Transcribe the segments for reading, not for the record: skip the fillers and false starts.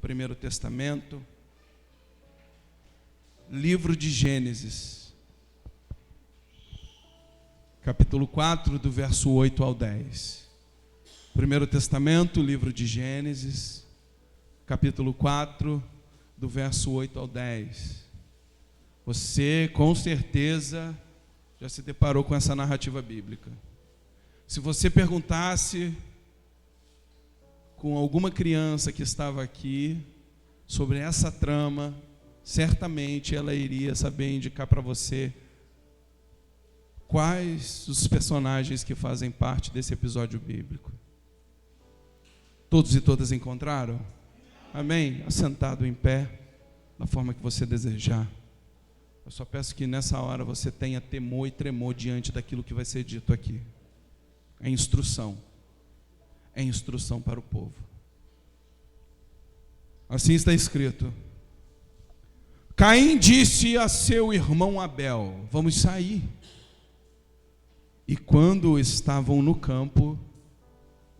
Primeiro Testamento, livro de Gênesis, capítulo 4, do verso 8 ao 10. Primeiro Testamento, livro de Gênesis, capítulo 4, do verso 8 ao 10. Você, com certeza, já se deparou com essa narrativa bíblica. Se você perguntasse com alguma criança que estava aqui sobre essa trama, certamente ela iria saber indicar para você quais os personagens que fazem parte desse episódio bíblico. Todos e todas encontraram? Amém? Assentado em pé, da forma que você desejar. Eu só peço que nessa hora você tenha temor e tremor diante daquilo que vai ser dito aqui. É instrução. É instrução para o povo. Assim está escrito: Caim disse a seu irmão Abel: vamos sair. E quando estavam no campo,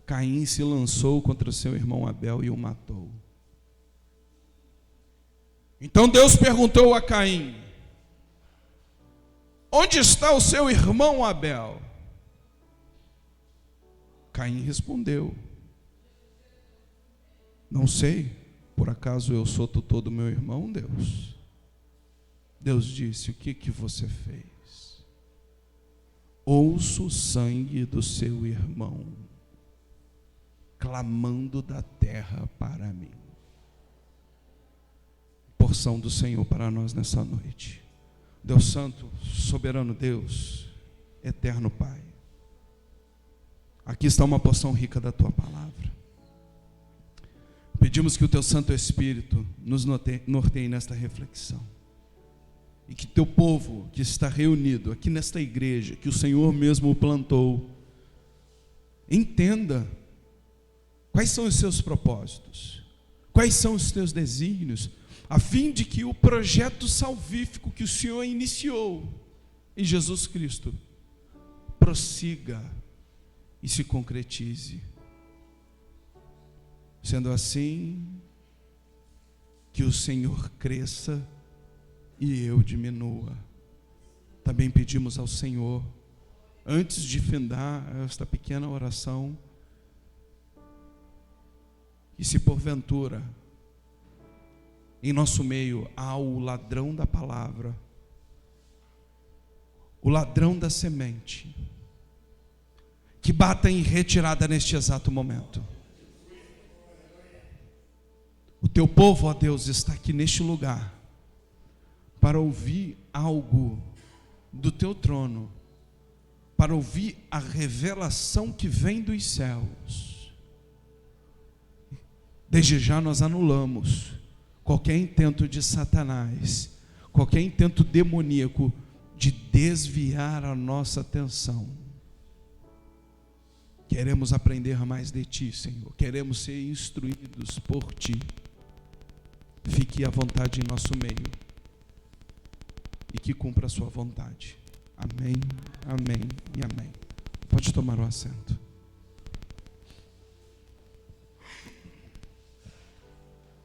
Caim se lançou contra o seu irmão Abel e o matou. Então Deus perguntou a Caim: onde está o seu irmão Abel? Caim respondeu: não sei, por acaso eu sou tutor do meu irmão, Deus? Deus disse: o que você fez? Ouço o sangue do seu irmão clamando da terra para mim. Porção do Senhor para nós nessa noite. Deus Santo, soberano Deus, eterno Pai, aqui está uma porção rica da Tua palavra. Pedimos que o Teu Santo Espírito nos norteie nesta reflexão. E que Teu povo que está reunido aqui nesta igreja, que o Senhor mesmo plantou, entenda quais são os seus propósitos, quais são os teus desígnios, a fim de que o projeto salvífico que o Senhor iniciou em Jesus Cristo prossiga e se concretize. Sendo assim, que o Senhor cresça e eu diminua. Também pedimos ao Senhor, antes de findar esta pequena oração, que se porventura em nosso meio há o ladrão da palavra, o ladrão da semente, que bata em retirada neste exato momento. O teu povo, ó Deus, está aqui neste lugar para ouvir algo do teu trono, para ouvir a revelação que vem dos céus. Desde já nós anulamos qualquer intento de Satanás, qualquer intento demoníaco de desviar a nossa atenção. Queremos aprender mais de Ti, Senhor. Queremos ser instruídos por Ti. Fique à vontade em nosso meio e que cumpra a Sua vontade. Amém, amém e amém. Pode tomar o assento.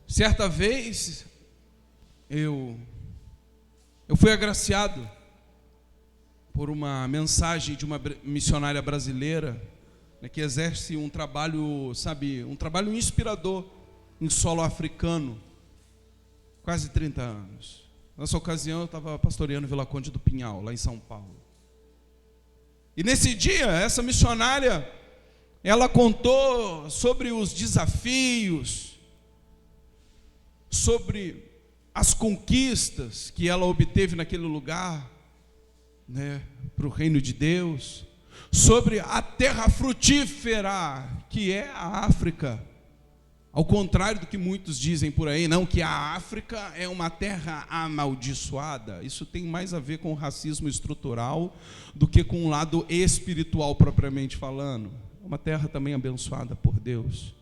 Certa vez, eu fui agraciado por uma mensagem de uma missionária brasileira, né, que exerce um trabalho, um trabalho inspirador em solo africano, quase 30 anos. Nessa ocasião eu estava pastoreando Vila Conde do Pinhal, lá em São Paulo. E nesse dia, essa missionária, ela contou sobre os desafios, sobre as conquistas que ela obteve naquele lugar, né, para o reino de Deus, sobre a terra frutífera que é a África, ao contrário do que muitos dizem por aí, não, que a África é uma terra amaldiçoada. Isso tem mais a ver com o racismo estrutural do que com o lado espiritual propriamente falando. É uma terra também abençoada por Deus.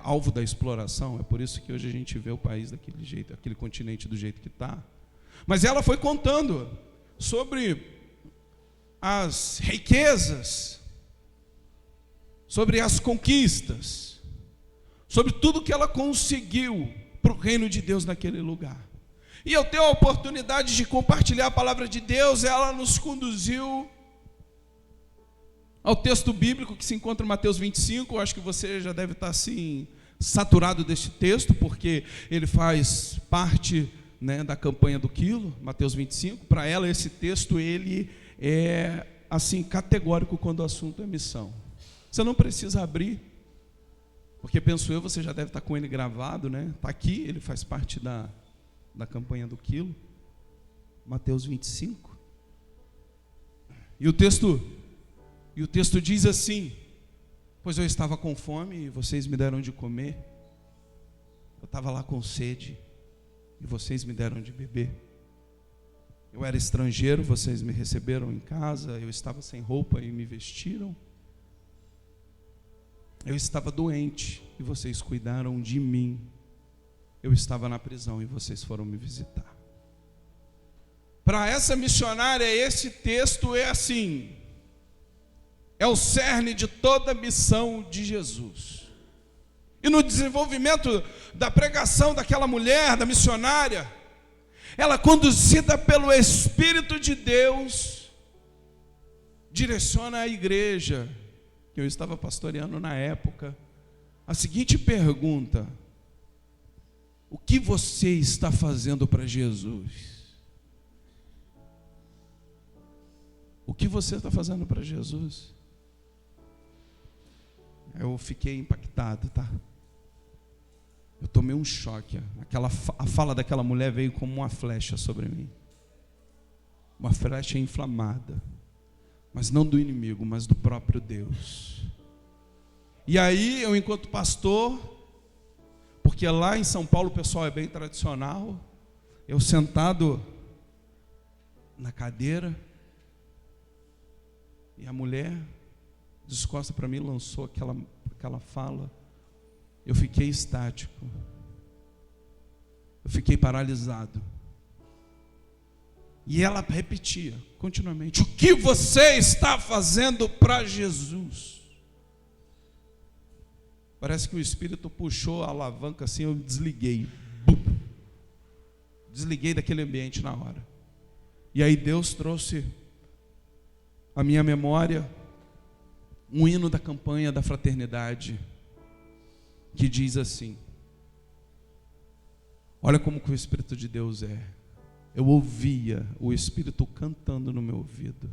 Alvo da exploração, é por isso que hoje a gente vê o país daquele jeito, aquele continente do jeito que está. Mas ela foi contando sobre as riquezas, sobre as conquistas, sobre tudo que ela conseguiu para o reino de Deus naquele lugar. E eu tenho a oportunidade de compartilhar a palavra de Deus. Ela nos conduziu ao texto bíblico que se encontra em Mateus 25. Eu acho que você já deve estar assim saturado deste texto, porque ele faz parte, né, da campanha do quilo, Mateus 25. Para ela esse texto ele é assim categórico quando o assunto é missão. Você não precisa abrir, porque penso eu, você já deve estar com ele gravado, né? Está aqui, ele faz parte da campanha do quilo, Mateus 25. E o texto diz assim: pois eu estava com fome e vocês me deram de comer, eu estava lá com sede e vocês me deram de beber, eu era estrangeiro, vocês me receberam em casa, eu estava sem roupa e me vestiram, eu estava doente e vocês cuidaram de mim, eu estava na prisão e vocês foram me visitar. Para essa missionária, esse texto é assim, é o cerne de toda a missão de Jesus. E no desenvolvimento da pregação daquela mulher, da missionária, ela, conduzida pelo Espírito de Deus, direciona à igreja que eu estava pastoreando na época a seguinte pergunta: o que você está fazendo para Jesus? O que você está fazendo para Jesus? Eu fiquei impactado, tá? Eu tomei um choque. A fala daquela mulher veio como uma flecha sobre mim. Uma flecha inflamada. Mas não do inimigo, mas do próprio Deus. E aí, eu enquanto pastor, porque lá em São Paulo o pessoal é bem tradicional, eu sentado na cadeira, e a mulher descosta para mim, lançou aquela fala. Eu fiquei estático, eu fiquei paralisado. E ela repetia continuamente: o que você está fazendo para Jesus? Parece que o Espírito puxou a alavanca assim, eu desliguei. Desliguei daquele ambiente na hora. E aí Deus trouxe à minha memória um hino da campanha da fraternidade, que diz assim: olha como que o Espírito de Deus é. Eu ouvia o Espírito cantando no meu ouvido: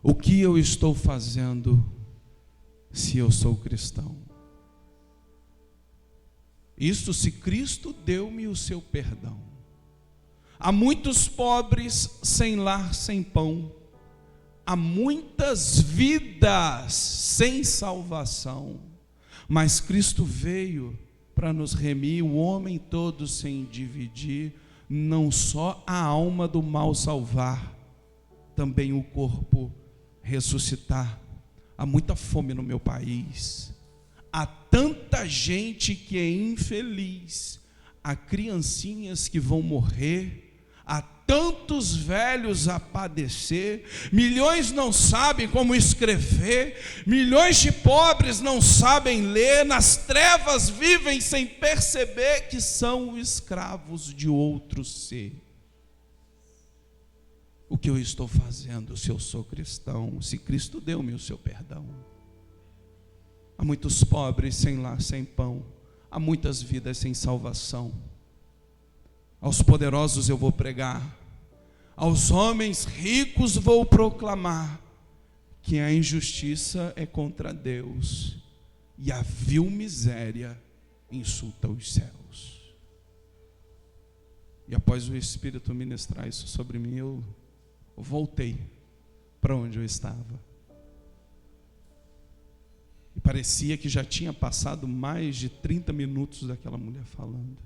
o que eu estou fazendo se eu sou cristão? Isso se Cristo deu-me o seu perdão. Há muitos pobres sem lar, sem pão. Há muitas vidas sem salvação. Mas Cristo veio para nos remir, o homem todo sem dividir, não só a alma do mal salvar, também o corpo ressuscitar. Há muita fome no meu país, há tanta gente que é infeliz, há criancinhas que vão morrer, há tantos velhos a padecer, milhões não sabem como escrever, milhões de pobres não sabem ler, nas trevas vivem sem perceber que são escravos de outro ser. O que eu estou fazendo se eu sou cristão, se Cristo deu-me o seu perdão? Há muitos pobres sem lar, sem pão, há muitas vidas sem salvação. Aos poderosos eu vou pregar, aos homens ricos vou proclamar que a injustiça é contra Deus e a vil miséria insulta os céus. E após o Espírito ministrar isso sobre mim, eu voltei para onde eu estava. E parecia que já tinha passado mais de 30 minutos daquela mulher falando.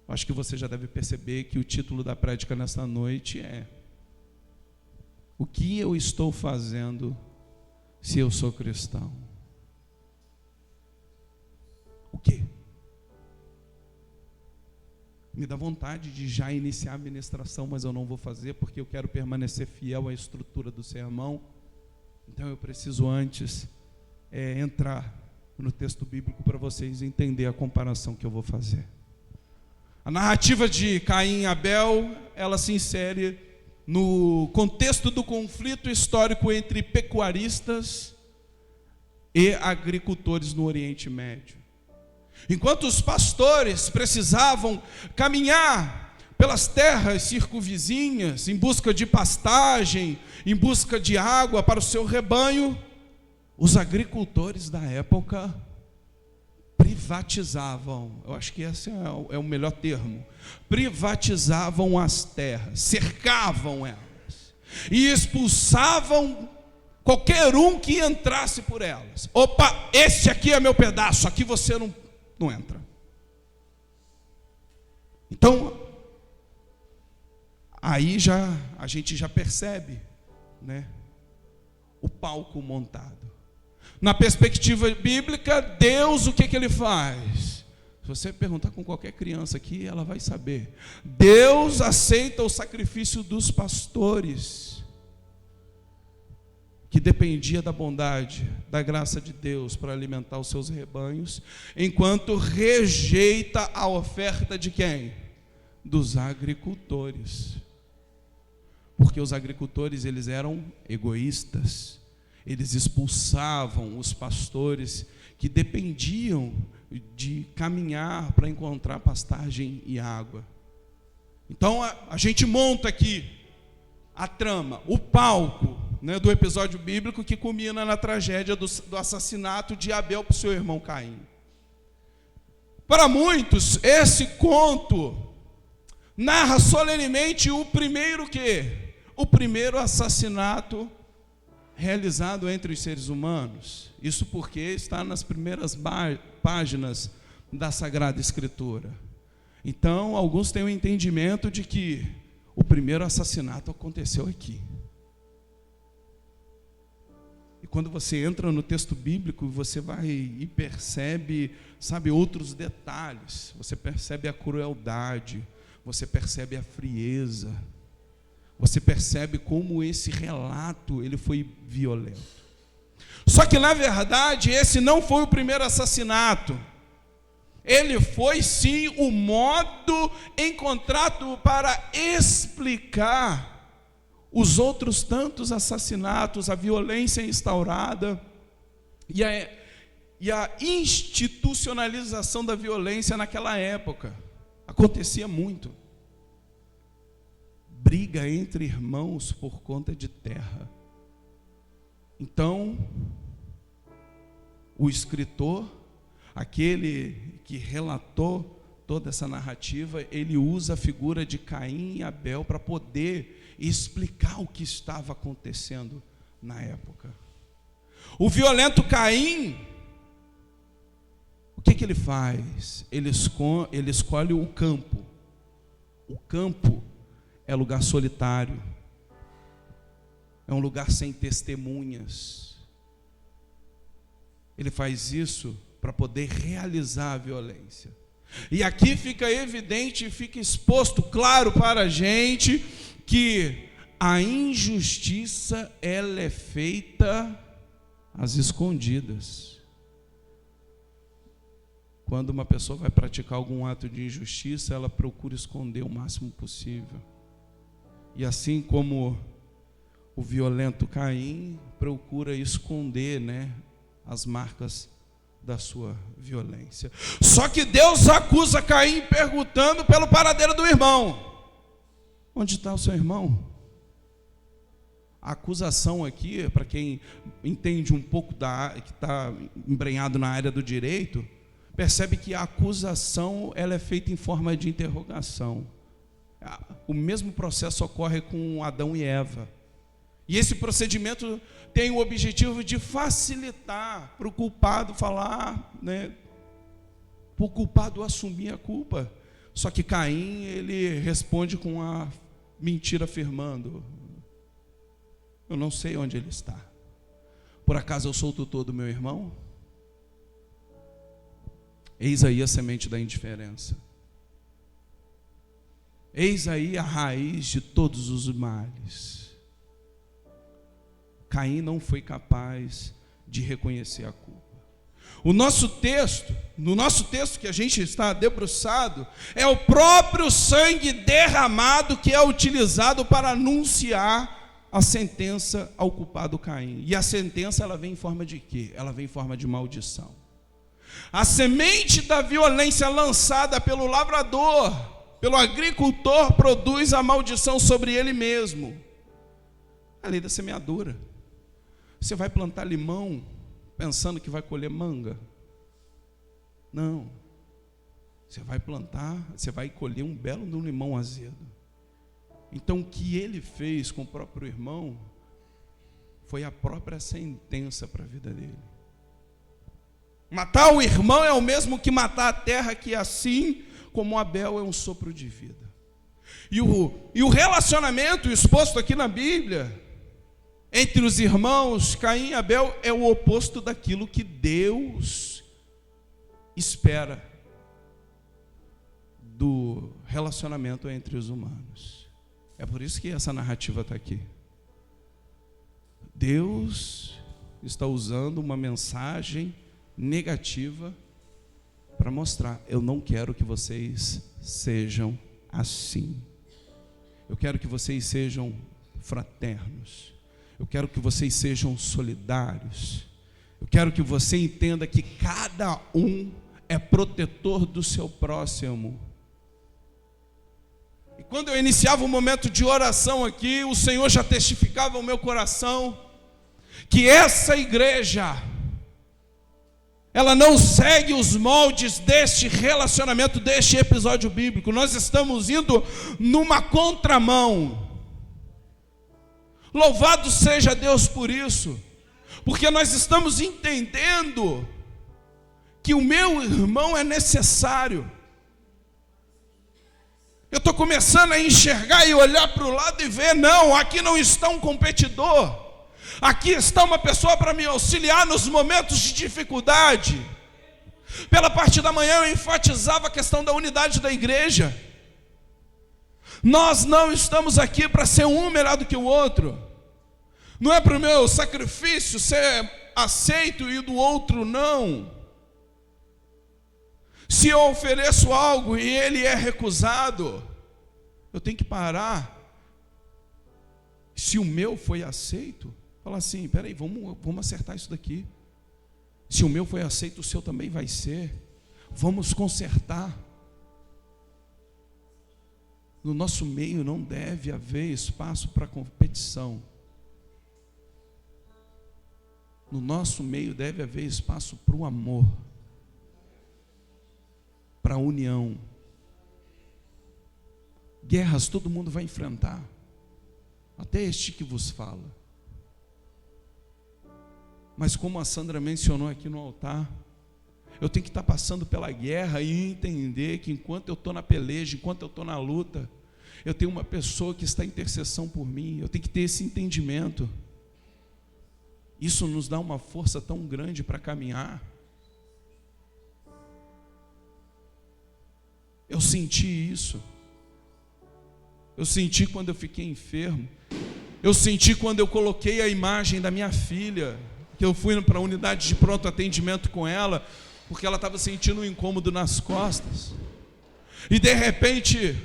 Acho que você já deve perceber que o título da prédica nesta noite é: o que eu estou fazendo se eu sou cristão? O quê? Me dá vontade de já iniciar a ministração, mas eu não vou fazer porque eu quero permanecer fiel à estrutura do sermão. Então eu preciso antes entrar no texto bíblico para vocês entenderem a comparação que eu vou fazer. A narrativa de Caim e Abel, ela se insere no contexto do conflito histórico entre pecuaristas e agricultores no Oriente Médio. Enquanto os pastores precisavam caminhar pelas terras circunvizinhas, em busca de pastagem, em busca de água para o seu rebanho, os agricultores da época privatizavam, eu acho que esse é o melhor termo, privatizavam as terras, cercavam elas e expulsavam qualquer um que entrasse por elas. Opa, esse aqui é meu pedaço, aqui você não entra. Então, aí a gente já percebe, né, o palco montado. Na perspectiva bíblica, Deus, o que ele faz? Se você perguntar com qualquer criança aqui, ela vai saber. Deus aceita o sacrifício dos pastores, que dependia da bondade, da graça de Deus para alimentar os seus rebanhos, enquanto rejeita a oferta de quem? Dos agricultores. Porque os agricultores, eles eram egoístas. Eles expulsavam os pastores que dependiam de caminhar para encontrar pastagem e água. Então a gente monta aqui a trama, o palco, né, do episódio bíblico que culmina na tragédia do assassinato de Abel por seu irmão Caim. Para muitos, esse conto narra solenemente o primeiro assassinato realizado entre os seres humanos. Isso porque está nas primeiras páginas da Sagrada Escritura. Então, alguns têm o entendimento de que o primeiro assassinato aconteceu aqui. E quando você entra no texto bíblico, você vai e percebe, sabe, outros detalhes. Você percebe a crueldade, você percebe a frieza, você percebe como esse relato ele foi violento. Só que, na verdade, esse não foi o primeiro assassinato. Ele foi, sim, o modo encontrado para explicar os outros tantos assassinatos, a violência instaurada e a institucionalização da violência naquela época. Acontecia muito. Briga entre irmãos por conta de terra. Então, o escritor, aquele que relatou toda essa narrativa, ele usa a figura de Caim e Abel para poder explicar o que estava acontecendo na época. O violento Caim, o que ele faz? Ele escolhe o campo. O campo é lugar solitário, é um lugar sem testemunhas. Ele faz isso para poder realizar a violência. E aqui fica evidente, fica exposto, claro para a gente, que a injustiça, ela é feita às escondidas. Quando uma pessoa vai praticar algum ato de injustiça, ela procura esconder o máximo possível. E assim como o violento Caim procura esconder, né, as marcas da sua violência. Só que Deus acusa Caim perguntando pelo paradeiro do irmão. Onde está o seu irmão? A acusação aqui, para quem entende um pouco que está embrenhado na área do direito, percebe que a acusação ela é feita em forma de interrogação. O mesmo processo ocorre com Adão e Eva. E esse procedimento tem o objetivo de facilitar para o culpado falar, né, para o culpado assumir a culpa. Só que Caim, ele responde com a mentira afirmando: eu não sei onde ele está. Por acaso eu sou o tutor do meu irmão? Eis aí a semente da indiferença. Eis aí a raiz de todos os males. Caim não foi capaz de reconhecer a culpa. No nosso texto que a gente está debruçado, é o próprio sangue derramado que é utilizado para anunciar a sentença ao culpado Caim. E a sentença, ela vem em forma de quê? Ela vem em forma de maldição. A semente da violência lançada pelo lavrador, pelo agricultor, produz a maldição sobre ele mesmo. A lei da semeadura. Você vai plantar limão pensando que vai colher manga? Não. Você vai plantar, você vai colher um belo de um limão azedo. Então o que ele fez com o próprio irmão foi a própria sentença para a vida dele. Matar o irmão é o mesmo que matar a terra, que assim como Abel é um sopro de vida. E o relacionamento exposto aqui na Bíblia entre os irmãos Caim e Abel é o oposto daquilo que Deus espera do relacionamento entre os humanos. É por isso que essa narrativa está aqui. Deus está usando uma mensagem negativa para mostrar: eu não quero que vocês sejam assim. Eu quero que vocês sejam fraternos. Eu quero que vocês sejam solidários. Eu quero que você entenda que cada um é protetor do seu próximo. E quando eu iniciava o momento de oração aqui, o Senhor já testificava ao meu coração que essa igreja, ela não segue os moldes deste relacionamento, deste episódio bíblico. Nós estamos indo numa contramão. Louvado seja Deus por isso, porque nós estamos entendendo que o meu irmão é necessário. Eu estou começando a enxergar e olhar para o lado e ver: não, aqui não está um competidor, aqui está uma pessoa para me auxiliar nos momentos de dificuldade. Pela parte da manhã eu enfatizava a questão da unidade da igreja. Nós não estamos aqui para ser um melhor do que o outro. Não é para o meu sacrifício ser aceito e do outro não. Se eu ofereço algo e ele é recusado, eu tenho que parar. Se o meu foi aceito, falar assim: peraí, vamos acertar isso daqui. Se o meu foi aceito, o seu também vai ser. Vamos consertar. No nosso meio não deve haver espaço para competição. No nosso meio deve haver espaço para o amor, para a união. Guerras todo mundo vai enfrentar, até este que vos fala. Mas como a Sandra mencionou aqui no altar, eu tenho que estar passando pela guerra e entender que enquanto eu estou na peleja, enquanto eu estou na luta, eu tenho uma pessoa que está em intercessão por mim. Eu tenho que ter esse entendimento. Isso nos dá uma força tão grande para caminhar. Eu senti isso. Eu senti quando eu fiquei enfermo. Eu senti quando eu coloquei a imagem da minha filha, que eu fui para a unidade de pronto atendimento com ela, porque ela estava sentindo um incômodo nas costas. E de repente,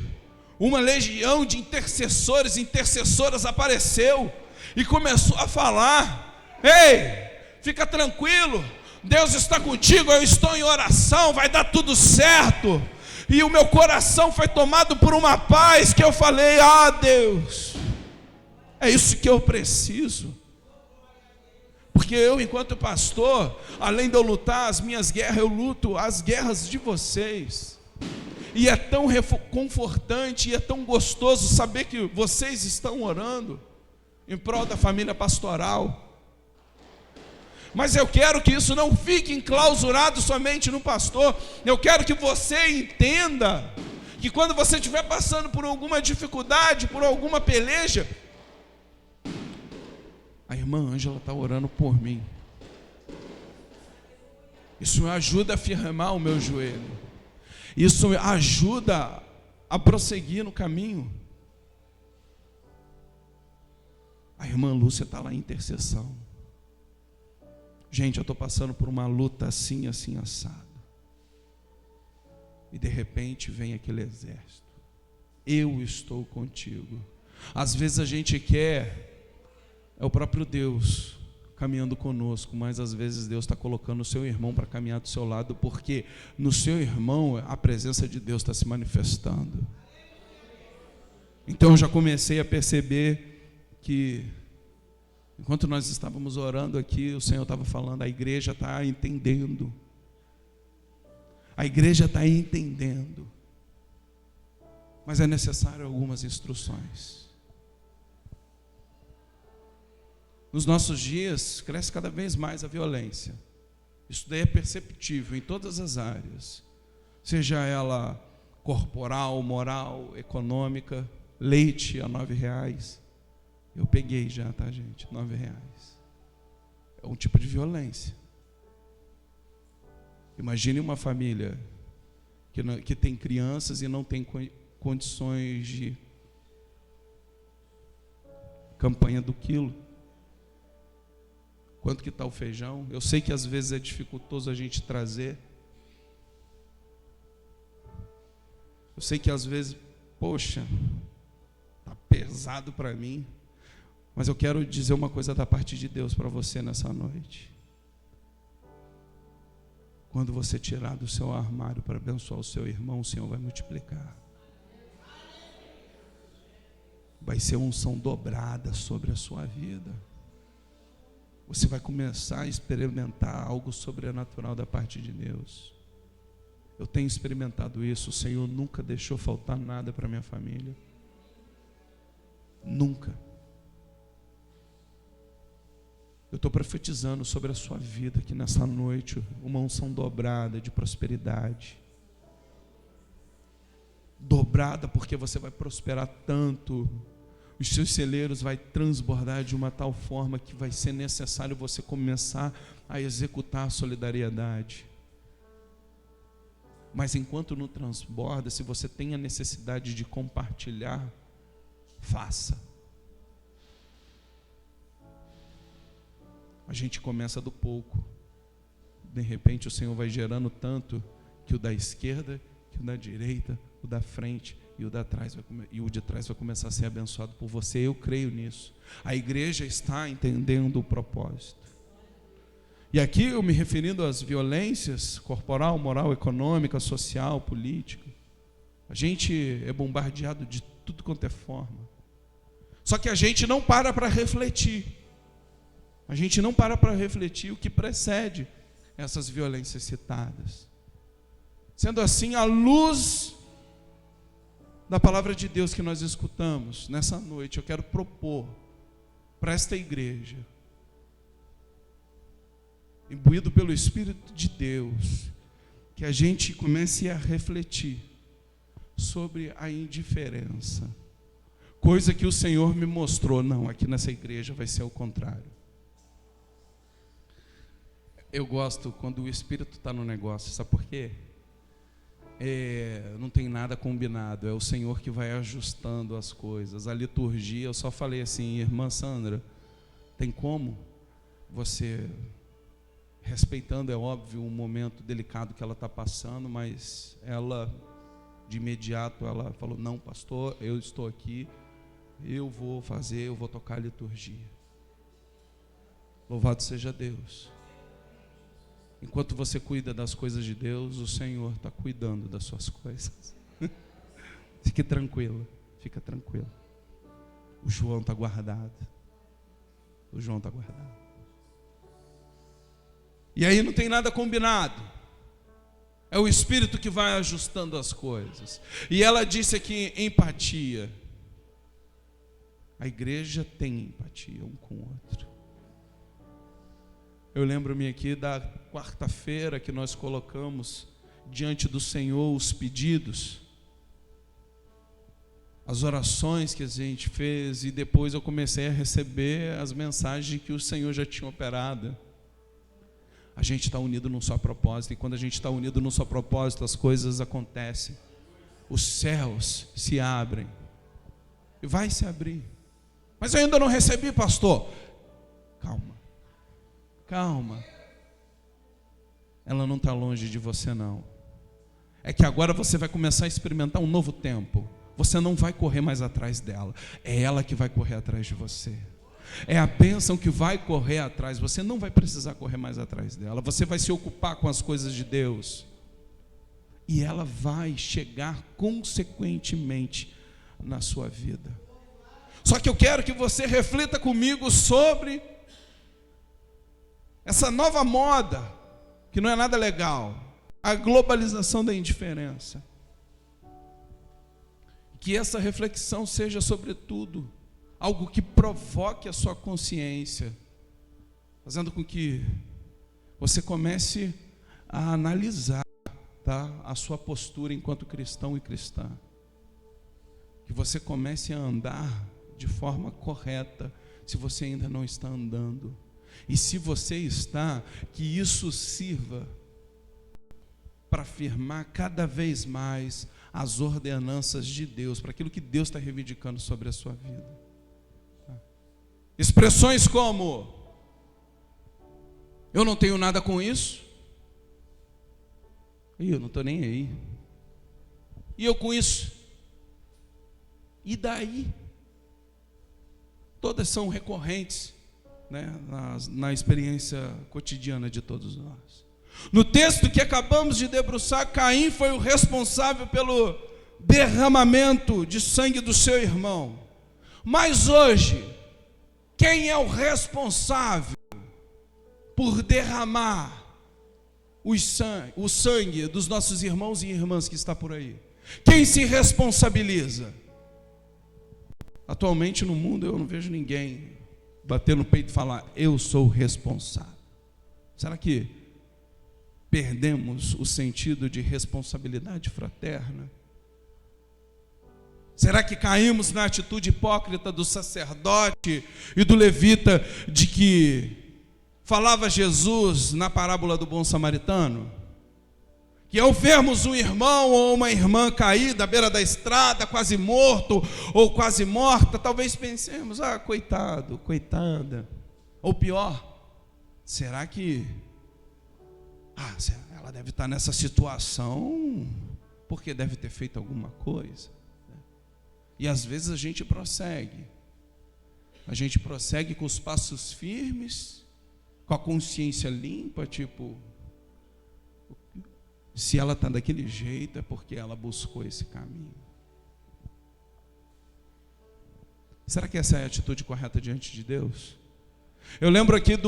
uma legião de intercessores, intercessoras apareceu e começou a falar: ei, fica tranquilo, Deus está contigo, eu estou em oração, vai dar tudo certo. E o meu coração foi tomado por uma paz que eu falei: ah, Deus, é isso que eu preciso. Porque eu, enquanto pastor, além de eu lutar as minhas guerras, eu luto as guerras de vocês. E é tão confortante e é tão gostoso saber que vocês estão orando em prol da família pastoral. Mas eu quero que isso não fique enclausurado somente no pastor. Eu quero que você entenda que quando você estiver passando por alguma dificuldade, por alguma peleja, a irmã Ângela está orando por mim. Isso me ajuda a firmar o meu joelho. Isso me ajuda a prosseguir no caminho. A irmã Lúcia está lá em intercessão. Gente, eu estou passando por uma luta assim, assim, assado. E de repente vem aquele exército. Eu estou contigo. Às vezes a gente quer, é o próprio Deus caminhando conosco, mas às vezes Deus está colocando o seu irmão para caminhar do seu lado, porque no seu irmão a presença de Deus está se manifestando. Então eu já comecei a perceber que, enquanto nós estávamos orando aqui, o Senhor estava falando, a igreja está entendendo. A igreja está entendendo. Mas é necessário algumas instruções. Nos nossos dias, cresce cada vez mais a violência. Isso daí é perceptível em todas as áreas. Seja ela corporal, moral, econômica. Leite a R$9. Eu peguei já, tá, gente? R$9. É um tipo de violência. Imagine uma família que tem crianças e não tem condições de campanha do quilo. Quanto que está o feijão? Eu sei que às vezes é dificultoso a gente trazer. Eu sei que às vezes, poxa, está pesado para mim. Mas eu quero dizer uma coisa da parte de Deus para você nessa noite. Quando você tirar do seu armário para abençoar o seu irmão, o Senhor vai multiplicar. Vai ser unção dobrada sobre a sua vida. Você vai começar a experimentar algo sobrenatural da parte de Deus. Eu tenho experimentado isso. O Senhor nunca deixou faltar nada para minha família. Nunca. Eu estou profetizando sobre a sua vida aqui nessa noite, uma unção dobrada de prosperidade. Dobrada porque você vai prosperar tanto, os seus celeiros vai transbordar de uma tal forma que vai ser necessário você começar a executar a solidariedade. Mas enquanto não transborda, se você tem a necessidade de compartilhar, faça. A gente começa do pouco. De repente o Senhor vai gerando tanto que o da esquerda, que o da direita, o da frente e o de trás vai começar a ser abençoado por você. Eu creio nisso. A igreja está entendendo o propósito. E aqui eu me referindo às violências corporal, moral, econômica, social, política. A gente é bombardeado de tudo quanto é forma. Só que a gente não para refletir. A gente não para refletir o que precede essas violências citadas. Sendo assim, à luz da palavra de Deus que nós escutamos nessa noite, eu quero propor para esta igreja, imbuído pelo Espírito de Deus, que a gente comece a refletir sobre a indiferença. Coisa que o Senhor me mostrou, não, aqui nessa igreja vai ser o contrário. Eu gosto quando o Espírito está no negócio, sabe por quê? Não tem nada combinado, é o Senhor que vai ajustando as coisas. A liturgia, eu só falei assim, irmã Sandra, tem como você, respeitando, é óbvio, um momento delicado que ela está passando, mas ela, de imediato, ela falou, não, pastor, eu estou aqui, eu vou tocar a liturgia. Louvado seja Deus. Enquanto você cuida das coisas de Deus, o Senhor está cuidando das suas coisas. Fique tranquilo, fica tranquilo. O João está guardado. O João está guardado. E aí não tem nada combinado. É o Espírito que vai ajustando as coisas. E ela disse aqui, empatia. A igreja tem empatia um com o outro. Eu lembro-me aqui da quarta-feira que nós colocamos diante do Senhor os pedidos, as orações que a gente fez, e depois eu comecei a receber as mensagens que o Senhor já tinha operado. A gente está unido num só propósito, e quando a gente está unido num só propósito, as coisas acontecem. Os céus se abrem, e vai se abrir. Mas eu ainda não recebi, pastor. Calma, calma. Ela não está longe de você, não. É que agora você vai começar a experimentar um novo tempo. Você não vai correr mais atrás dela. É ela que vai correr atrás de você. É a bênção que vai correr atrás. Você não vai precisar correr mais atrás dela. Você vai se ocupar com as coisas de Deus. E ela vai chegar consequentemente na sua vida. Só que eu quero que você reflita comigo sobre essa nova moda, que não é nada legal, a globalização da indiferença. Que essa reflexão seja, sobretudo, algo que provoque a sua consciência, fazendo com que você comece a analisar, tá, a sua postura enquanto cristão e cristã. Que você comece a andar de forma correta, se você ainda não está andando. E se você está, que isso sirva para afirmar cada vez mais as ordenanças de Deus, para aquilo que Deus está reivindicando sobre a sua vida. Expressões como: eu não tenho nada com isso, e eu não estou nem aí, e eu com isso, e daí? Todas são recorrentes, né, na experiência cotidiana de todos nós. No texto que acabamos de debruçar, Caim foi o responsável pelo derramamento de sangue do seu irmão. Mas hoje, quem é o responsável por derramar o sangue dos nossos irmãos e irmãs que está por aí? Quem se responsabiliza? Atualmente no mundo eu não vejo ninguém bater no peito e falar: eu sou o responsável. Será que perdemos o sentido de responsabilidade fraterna? Será que caímos na atitude hipócrita do sacerdote e do levita de que falava Jesus na parábola do bom samaritano? Que ao vermos um irmão ou uma irmã caída à beira da estrada, quase morto ou quase morta, talvez pensemos: ah, coitado, coitada. Ou pior, será que ela deve estar nessa situação porque deve ter feito alguma coisa? E às vezes a gente prossegue com os passos firmes, com a consciência limpa, tipo, se ela está daquele jeito é porque ela buscou esse caminho. Será que essa é a atitude correta diante de Deus? Eu lembro aqui de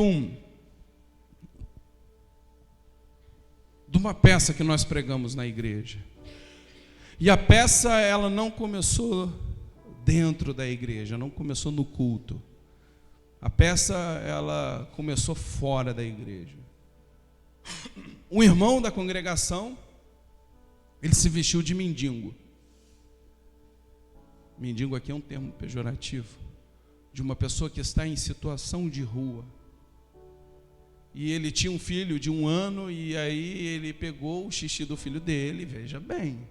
uma peça que nós pregamos na igreja. E a peça, ela não começou dentro da igreja, não começou no culto. A peça, ela começou fora da igreja. Um irmão da congregação, ele se vestiu de mendigo. Mendigo aqui é um termo pejorativo, de uma pessoa que está em situação de rua. E ele tinha um filho de 1 ano, e aí ele pegou o xixi do filho dele, veja bem,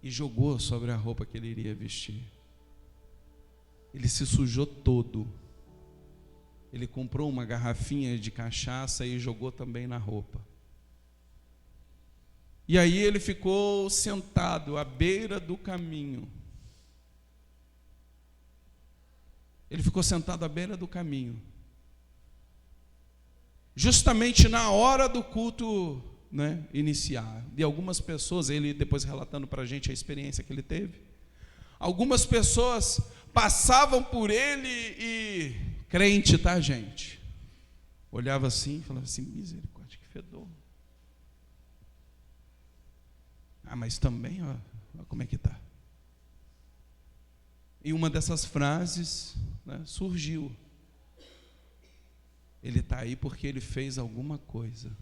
e jogou sobre a roupa que ele iria vestir. Ele se sujou todo. Ele comprou uma garrafinha de cachaça e jogou também na roupa. E aí ele ficou sentado à beira do caminho. Ele ficou sentado à beira do caminho. Justamente na hora do culto, né, iniciar. E algumas pessoas, ele depois relatando para a gente a experiência que ele teve, algumas pessoas passavam por ele e, crente, tá, gente? Olhava assim e falava assim: misericórdia, que fedor. Ah, mas também, ó como é que tá. E uma dessas frases, né, surgiu: ele está aí porque ele fez alguma coisa.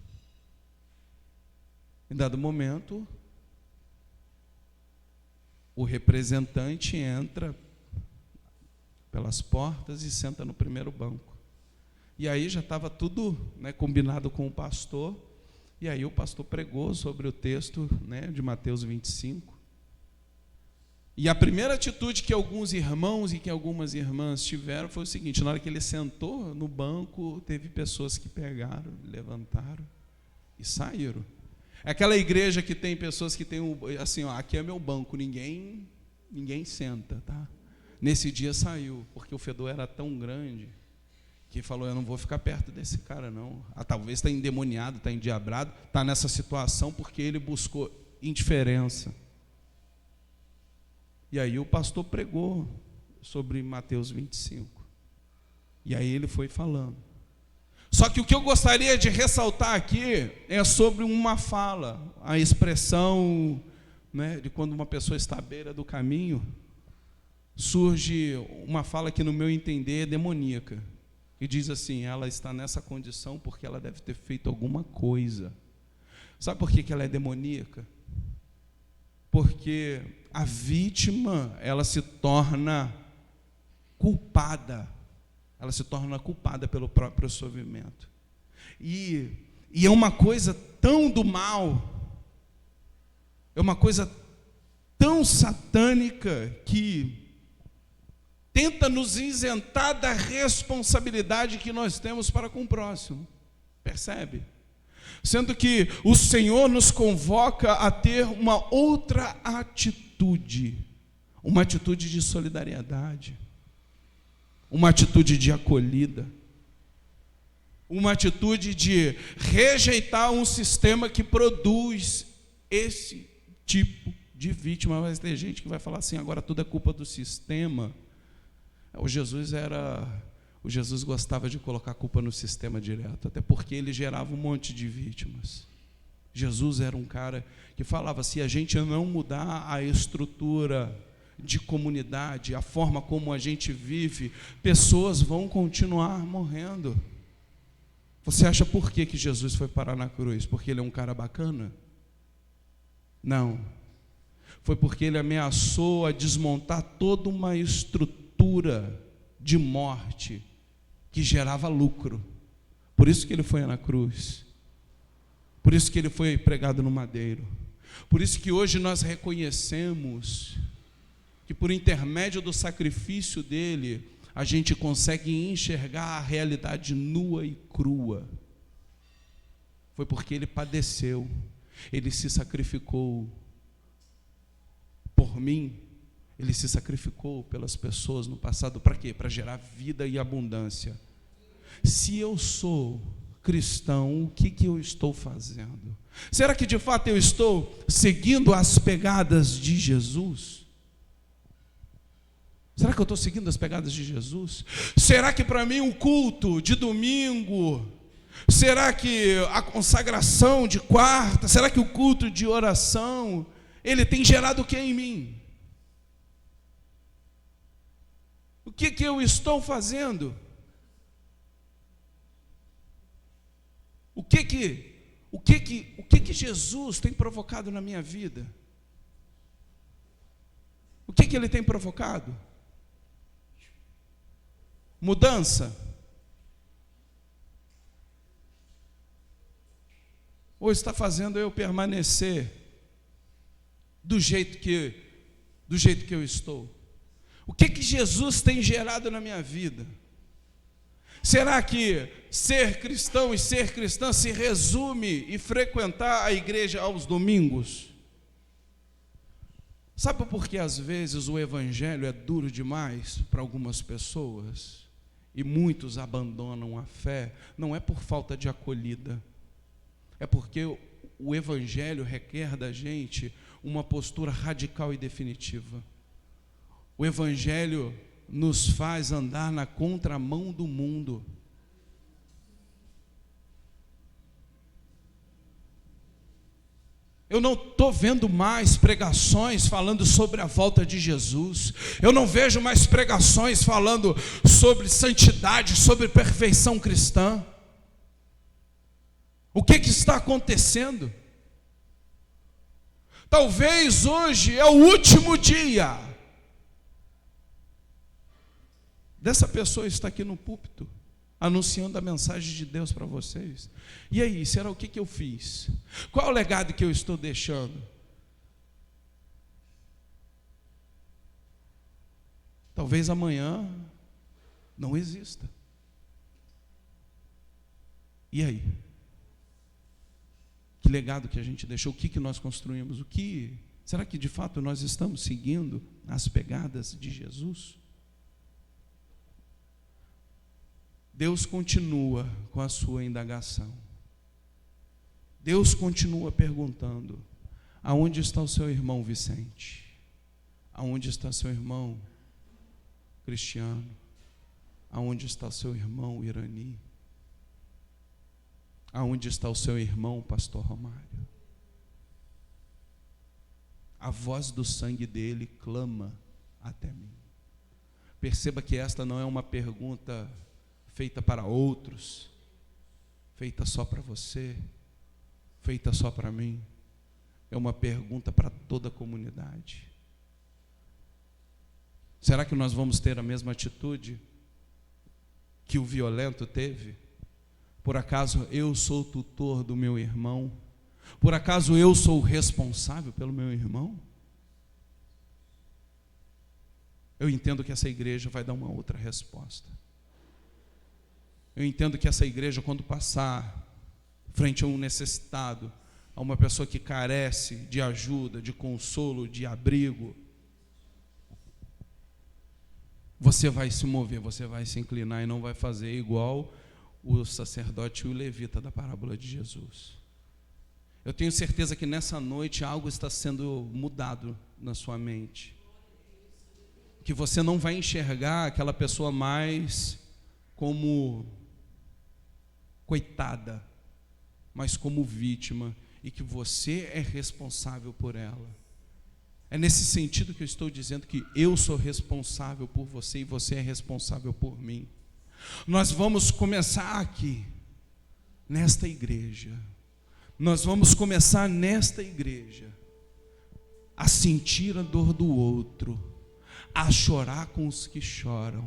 Em dado momento, o representante entra pelas portas e senta no primeiro banco. E aí já estava tudo, né, combinado com o pastor. E aí o pastor pregou sobre o texto, né, de Mateus 25. E a primeira atitude que alguns irmãos e que algumas irmãs tiveram foi o seguinte: na hora que ele sentou no banco, teve pessoas que pegaram, levantaram e saíram. É aquela igreja que tem pessoas que tem assim, ó, aqui é meu banco, ninguém senta, tá? Nesse dia saiu, porque o fedor era tão grande que falou: eu não vou ficar perto desse cara não. Talvez está endemoniado, está endiabrado, está nessa situação porque ele buscou indiferença. E aí o pastor pregou sobre Mateus 25. E aí ele foi falando. Só que o que eu gostaria de ressaltar aqui é sobre uma fala, a expressão, né, de quando uma pessoa está à beira do caminho, surge uma fala que, no meu entender, é demoníaca. E diz assim: ela está nessa condição porque ela deve ter feito alguma coisa. Sabe por que ela é demoníaca? Porque a vítima, ela se torna culpada. Ela se torna culpada pelo próprio sofrimento. E é uma coisa tão do mal, é uma coisa tão satânica que tenta nos isentar da responsabilidade que nós temos para com o próximo. Percebe? Sendo que o Senhor nos convoca a ter uma outra atitude, uma atitude de solidariedade, uma atitude de acolhida, uma atitude de rejeitar um sistema que produz esse tipo de vítima. Mas tem gente que vai falar assim: agora tudo é culpa do sistema. O Jesus gostava de colocar a culpa no sistema direto, até porque ele gerava um monte de vítimas. Jesus era um cara que falava: se a gente não mudar a estrutura de comunidade, a forma como a gente vive, pessoas vão continuar morrendo. Você acha por que Jesus foi parar na cruz? Porque ele é um cara bacana? Não. Foi porque ele ameaçou a desmontar toda uma estrutura de morte que gerava lucro. Por isso que ele foi na cruz. Por isso que ele foi pregado no madeiro. Por isso que hoje nós reconhecemos que, por intermédio do sacrifício dele, a gente consegue enxergar a realidade nua e crua. Foi porque ele padeceu, ele se sacrificou por mim, ele se sacrificou pelas pessoas no passado. Para quê? Para gerar vida e abundância. Se eu sou cristão, o que eu estou fazendo? Será que de fato eu estou seguindo as pegadas de Jesus? Será que eu estou seguindo as pegadas de Jesus? Será que para mim um culto de domingo, será que a consagração de quarta, será que o culto de oração, ele tem gerado o que em mim? O que eu estou fazendo? O que Jesus tem provocado na minha vida? O que ele tem provocado? Mudança? Ou está fazendo eu permanecer do jeito que eu estou? O que Jesus tem gerado na minha vida? Será que ser cristão e ser cristã se resume em frequentar a igreja aos domingos? Sabe por que às vezes o evangelho é duro demais para algumas pessoas e muitos abandonam a fé? Não é por falta de acolhida, é porque o evangelho requer da gente uma postura radical e definitiva. O evangelho nos faz andar na contramão do mundo. Eu não estou vendo mais pregações falando sobre a volta de Jesus. Eu não vejo mais pregações falando sobre santidade, sobre perfeição cristã. O que está acontecendo? Talvez hoje é o último dia dessa pessoa está aqui no púlpito, anunciando a mensagem de Deus para vocês. E aí, será o que eu fiz? Qual é o legado que eu estou deixando? Talvez amanhã não exista. E aí? Que legado que a gente deixou? O que nós construímos? Será que de fato nós estamos seguindo as pegadas de Jesus? Deus continua com a sua indagação. Deus continua perguntando: aonde está o seu irmão Vicente? Aonde está seu irmão Cristiano? Aonde está o seu irmão Irani? Aonde está o seu irmão Pastor Romário? A voz do sangue dele clama até mim. Perceba que esta não é uma pergunta feita para outros, feita só para você, feita só para mim. É uma pergunta para toda a comunidade. Será que nós vamos ter a mesma atitude que o violento teve? Por acaso eu sou tutor do meu irmão? Por acaso eu sou responsável pelo meu irmão? Eu entendo que essa igreja vai dar uma outra resposta. Eu entendo que essa igreja, quando passar frente a um necessitado, a uma pessoa que carece de ajuda, de consolo, de abrigo, você vai se mover, você vai se inclinar e não vai fazer igual o sacerdote e o levita da parábola de Jesus. Eu tenho certeza que nessa noite algo está sendo mudado na sua mente, que você não vai enxergar aquela pessoa mais como coitada, mas como vítima, e que você é responsável por ela. É nesse sentido que eu estou dizendo que eu sou responsável por você e você é responsável por mim. Nós vamos começar aqui, nesta igreja. Nós vamos começar nesta igreja a sentir a dor do outro, a chorar com os que choram,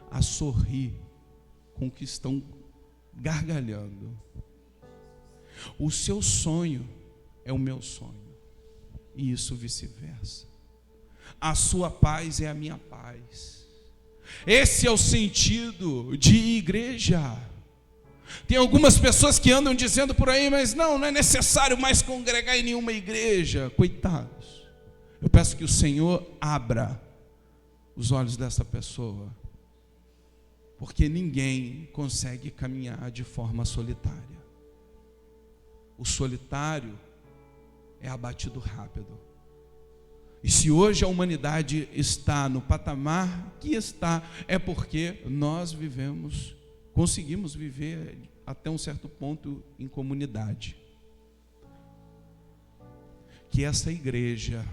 a sorrir com os que estão gargalhando. O seu sonho é o meu sonho, e isso vice-versa. A sua paz é a minha paz. Esse é o sentido de igreja. Tem algumas pessoas que andam dizendo por aí, mas não é necessário mais congregar em nenhuma igreja. Coitados. Eu peço que o Senhor abra os olhos dessa pessoa, porque ninguém consegue caminhar de forma solitária. O solitário é abatido rápido. E se hoje a humanidade está no patamar que está, é porque nós conseguimos viver até um certo ponto em comunidade. Que essa igreja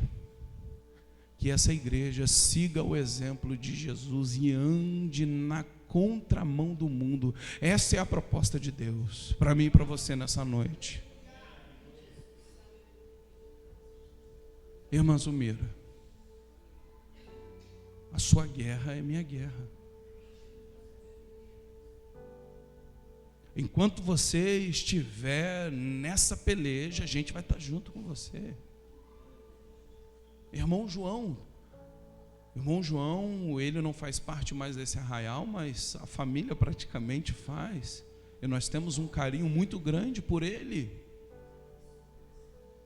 siga o exemplo de Jesus e ande na contramão do mundo. Essa é a proposta de Deus para mim e para você nessa noite. Irmã Zumira, a sua guerra é minha guerra. Enquanto você estiver nessa peleja, a gente vai estar junto com você. Irmão João, ele não faz parte mais desse arraial, mas a família praticamente faz. E nós temos um carinho muito grande por ele.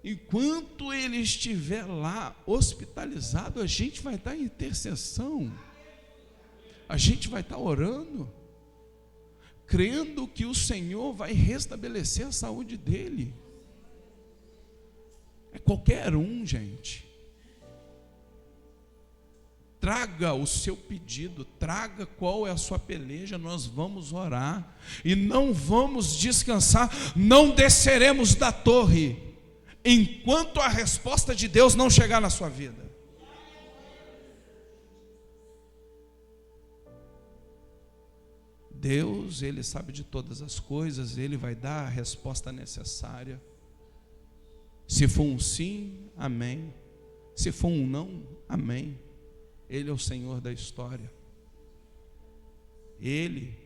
Enquanto ele estiver lá hospitalizado, a gente vai estar em intercessão, a gente vai estar orando, crendo que o Senhor vai restabelecer a saúde dele. É qualquer um, gente. Traga o seu pedido, traga qual é a sua peleja, nós vamos orar e não vamos descansar, não desceremos da torre enquanto a resposta de Deus não chegar na sua vida. Deus, Ele sabe de todas as coisas, Ele vai dar a resposta necessária. Se for um sim, amém. Se for um não, amém. Ele é o Senhor da história. Ele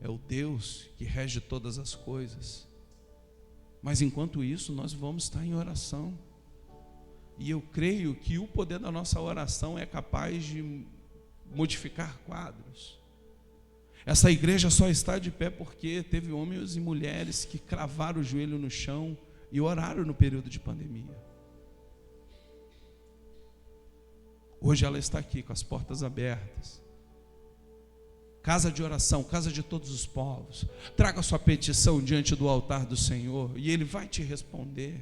é o Deus que rege todas as coisas. Mas enquanto isso, nós vamos estar em oração. E eu creio que o poder da nossa oração é capaz de modificar quadros. Essa igreja só está de pé porque teve homens e mulheres que cravaram o joelho no chão e oraram no período de pandemia. Hoje ela está aqui com as portas abertas. Casa de oração, casa de todos os povos. Traga a sua petição diante do altar do Senhor e Ele vai te responder.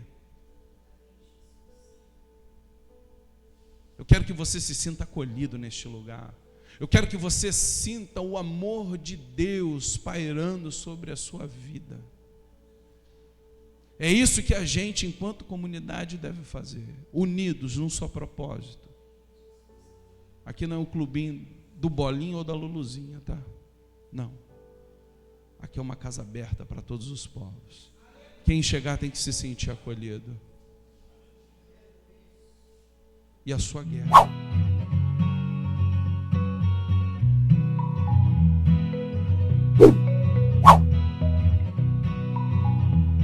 Eu quero que você se sinta acolhido neste lugar. Eu quero que você sinta o amor de Deus pairando sobre a sua vida. É isso que a gente, enquanto comunidade, deve fazer, unidos num só propósito. Aqui não é um clubinho do Bolinho ou da Luluzinha, tá? Não. Aqui é uma casa aberta para todos os povos. Quem chegar tem que se sentir acolhido. E a sua guerra